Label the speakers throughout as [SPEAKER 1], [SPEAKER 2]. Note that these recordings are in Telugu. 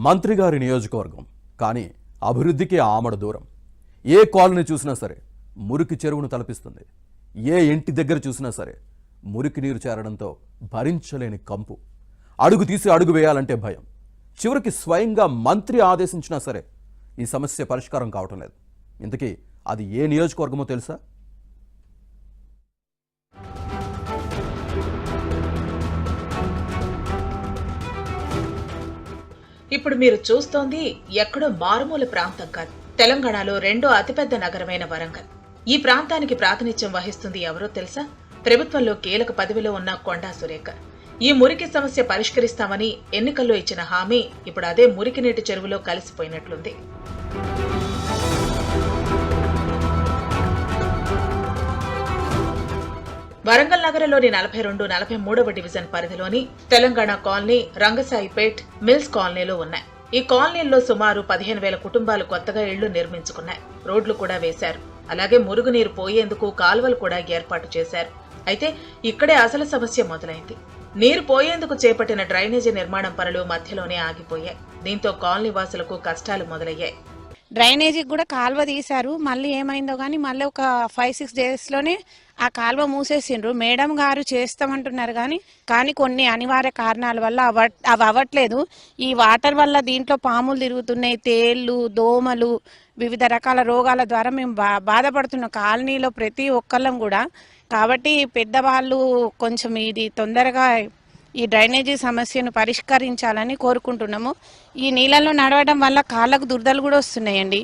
[SPEAKER 1] మంత్రి గారి నియోజకవర్గం కానీ అభివృద్ధికి ఆమడ దూరం. ఏ కాలనీ చూసినా సరే మురికి చెరువును తలపిస్తుంది. ఏ ఇంటి దగ్గర చూసినా సరే మురికి నీరు చేరడంతో భరించలేని కంపు. అడుగు తీసి అడుగు వేయాలంటే భయం. చివరికి స్వయంగా మంత్రి ఆదేశించినా సరే ఈ సమస్య పరిష్కారం కావటం లేదు. ఇంతకీ అది ఏ నియోజకవర్గమో తెలుసా?
[SPEAKER 2] ఇప్పుడు మీరు చూస్తోంది ఎక్కడో మారుమూల ప్రాంతం కాదు. తెలంగాణలో రెండో అతిపెద్ద నగరమైన వరంగల్. ఈ ప్రాంతానికి ప్రాతినిధ్యం వహిస్తుంది ఎవరో తెలుసా? ప్రభుత్వంలో కీలక పదవిలో ఉన్న కొండా సురేఖ. ఈ మురికి సమస్య పరిష్కరిస్తామని ఎన్నికల్లో ఇచ్చిన హామీ ఇప్పుడు అదే మురికి నీటి చెరువులో కలిసిపోయినట్లుంది. వరంగల్ నగరంలోని 42, 43వ డివిజన్ పరిధిలోని తెలంగాణ కాలనీ, రంగసాయిపేట్, మిల్స్ కాలనీలు ఉన్నాయి. ఈ కాలనీల్లో సుమారు 15,000 కుటుంబాలు కొత్తగా ఇళ్లు నిర్మించుకున్నాయి. రోడ్లు కూడా వేశారు. అలాగే మురుగునీరు పోయేందుకు కాలువలు కూడా ఏర్పాటు చేశారు. అయితే ఇక్కడే అసలు సమస్య మొదలైంది. నీరు పోయేందుకు చేపట్టిన డ్రైనేజీ నిర్మాణం పనులు మధ్యలోనే ఆగిపోయాయి. దీంతో కాలనీ వాసులకు కష్టాలు మొదలయ్యాయి.
[SPEAKER 3] డ్రైనేజీకి కూడా కాలువ తీశారు. మళ్ళీ ఏమైందో కానీ మళ్ళీ ఒక 5-6 డేస్లోనే ఆ కాలువ మూసేసిండ్రు. మేడం గారు చేస్తామంటున్నారు కానీ కొన్ని అనివార్య కారణాల వల్ల అవి అవ్వట్లేదు. ఈ వాటర్ వల్ల దీంట్లో పాములు తిరుగుతున్నాయి, తేళ్లు, దోమలు, వివిధ రకాల రోగాల ద్వారా మేము బాధపడుతున్నాం కాలనీలో ప్రతి ఒక్కళ్ళం కూడా. కాబట్టి పెద్దవాళ్ళు కొంచెం ఇది తొందరగా ఈ డ్రైనేజీ సమస్యను పరిష్కరించాలని కోరుకుంటున్నాము. ఈ నీళ్ళలో నడవడం వల్ల కాళ్లకు దురదలు కూడా వస్తున్నాయండి.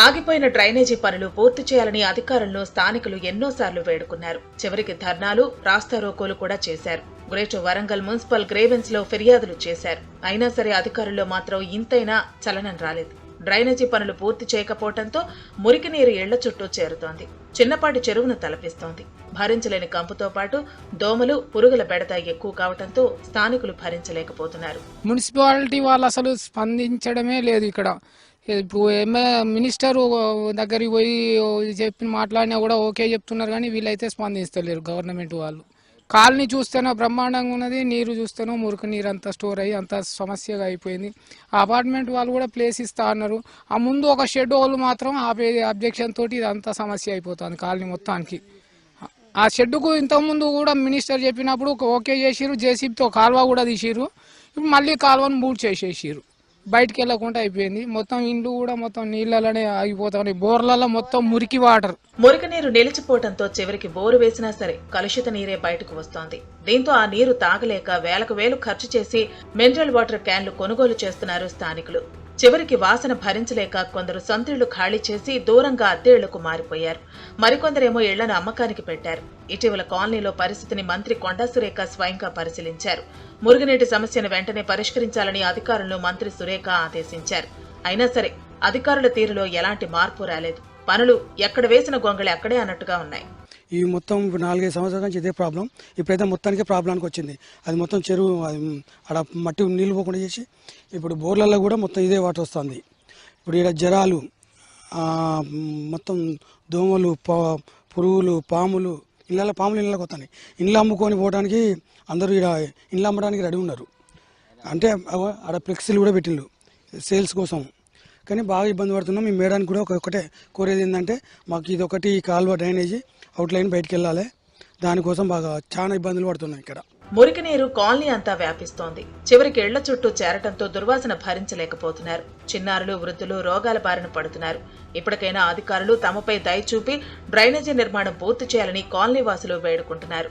[SPEAKER 2] ఆగిపోయిన డ్రైనేజీ పనులు పూర్తి చేయాలని అధికారులను స్థానికులు ఎన్నోసార్లు వేడుకున్నారు. చివరికి ధర్నాలు, రాస్తారోకోలు కూడా చేశారు. గ్రేటర్ వరంగల్ మున్సిపల్ గ్రేవెన్స్ లో ఫిర్యాదులు చేశారు. అయినా సరే అధికారుల్లో మాత్రం ఇంతైనా చలనం రాలేదు. డ్రైనేజీ పనులు పూర్తి చేయకపోవడంతో మురికి నీరు ఇళ్ల చుట్టూ చేరుతోంది. చిన్నపాటి చెరువును తలపిస్తోంది. భరించలేని కంపుతో పాటు దోమలు, పురుగుల బెడద ఎక్కువ కావడంతో స్థానికులు భరించలేకపోతున్నారు.
[SPEAKER 4] మున్సిపాలిటీ వాళ్ళు అసలు స్పందించడమే లేదు. ఇక్కడ మినిస్టర్ దగ్గరికి పోయి చెప్పి మాట్లాడినా కూడా ఓకే చెప్తున్నారు, కానీ వీళ్ళైతే స్పందిస్తలేరు గవర్నమెంట్ వాళ్ళు. కాలనీ చూస్తేనో బ్రహ్మాండంగా ఉన్నది, నీరు చూస్తేనో మురికి నీరు అంతా స్టోర్ అయ్యి అంత సమస్యగా అయిపోయింది. ఆ అపార్ట్మెంట్ వాళ్ళు కూడా ప్లేస్ ఇస్తా అన్నారు. ఆ ముందు ఒక షెడ్ వాళ్ళు మాత్రం అబ్జెక్షన్ తోటి ఇదంతా సమస్య అయిపోతుంది కాలనీ మొత్తానికి. ఆ షెడ్డుకు ఇంతకుముందు కూడా మినిస్టర్ చెప్పినప్పుడు ఓకే చేసిరు, జేసీబీతో కాలువ కూడా తీసిరు. ఇప్పుడు మళ్ళీ కాలువను బూట్ చేసేసిరు, బయటికి వెళ్ళకుండా అయిపోయింది. మొత్తం ఇండ్లు కూడా మొత్తం నీళ్ళలోనే ఆగిపోతాయి. బోర్లలో మొత్తం మురికి వాటర్.
[SPEAKER 2] మురికి నీరు నిలిచిపోవడంతో చివరికి బోరు వేసినా సరే కలుషిత నీరే బయటకు వస్తోంది. దీంతో ఆ నీరు తాగలేక వేలకు వేలు ఖర్చు చేసి మినరల్ వాటర్ క్యాన్లు కొనుగోలు చేస్తున్నారు స్థానికులు. చివరికి వాసన భరించలేక కొందరు సొంతిళ్లు ఖాళీ చేసి దూరంగా అద్దె ఇళ్లకు మారిపోయారు. మరికొందరేమో ఇళ్లను అమ్మకానికి పెట్టారు. ఇటీవల కాలనీలో పరిస్థితిని మంత్రి కొండా సురేఖ స్వయంగా పరిశీలించారు. మురుగునీటి సమస్యను వెంటనే పరిష్కరించాలని అధికారులను మంత్రి సురేఖ ఆదేశించారు. అయినా సరే అధికారుల తీరులో ఎలాంటి మార్పు రాలేదు. పనులు ఎక్కడ వేసిన గొంగళి అక్కడే అన్నట్టుగా ఉన్నాయి.
[SPEAKER 5] ఈ మొత్తం 4-5 సంవత్సరాల నుంచి ఇదే ప్రాబ్లం. ఇప్పుడైతే మొత్తానికి ప్రాబ్లానికి వచ్చింది. అది మొత్తం చెరువు అక్కడ మట్టి నీళ్ళు పోకుండా చేసి ఇప్పుడు బోర్లలో కూడా మొత్తం ఇదే వాటర్ వస్తుంది. ఇప్పుడు ఇక్కడ జ్వరాలు, మొత్తం దోమలు, పురుగులు, పాములు ఇళ్ళకి వస్తున్నాయి. ఇండ్లు అమ్ముకొని పోవడానికి అందరూ ఇక్కడ ఇండ్లు అమ్మడానికి రెడీ ఉన్నారు. అంటే ఆడ ఫ్లెక్సీలు కూడా పెట్టిండ్రు సేల్స్ కోసం. కానీ బాగా ఇబ్బంది పడుతున్నాం. మీ మేడానికి కూడా ఒకటే కోరేది ఏంటంటే మాకు ఇది ఒకటి కాలువ డ్రైనేజీ అవుట్లైన్ బయటకు వెళ్ళాలి. దానికోసం బాగా చాలా ఇబ్బందులు పడుతున్నాయి. ఇక్కడ
[SPEAKER 2] మురికి నీరు కాలనీ అంతా వ్యాపిస్తోంది. చివరికి ఇళ్ల చుట్టూ చేరటంతో దుర్వాసన భరించలేకపోతున్నారు. చిన్నారులు, వృద్ధులు రోగాల బారిన పడుతున్నారు. ఇప్పటికైనా అధికారులు తమపై దయ చూపి డ్రైనేజీ నిర్మాణం పూర్తి చేయాలని కాలనీ వాసులు వేడుకుంటున్నారు.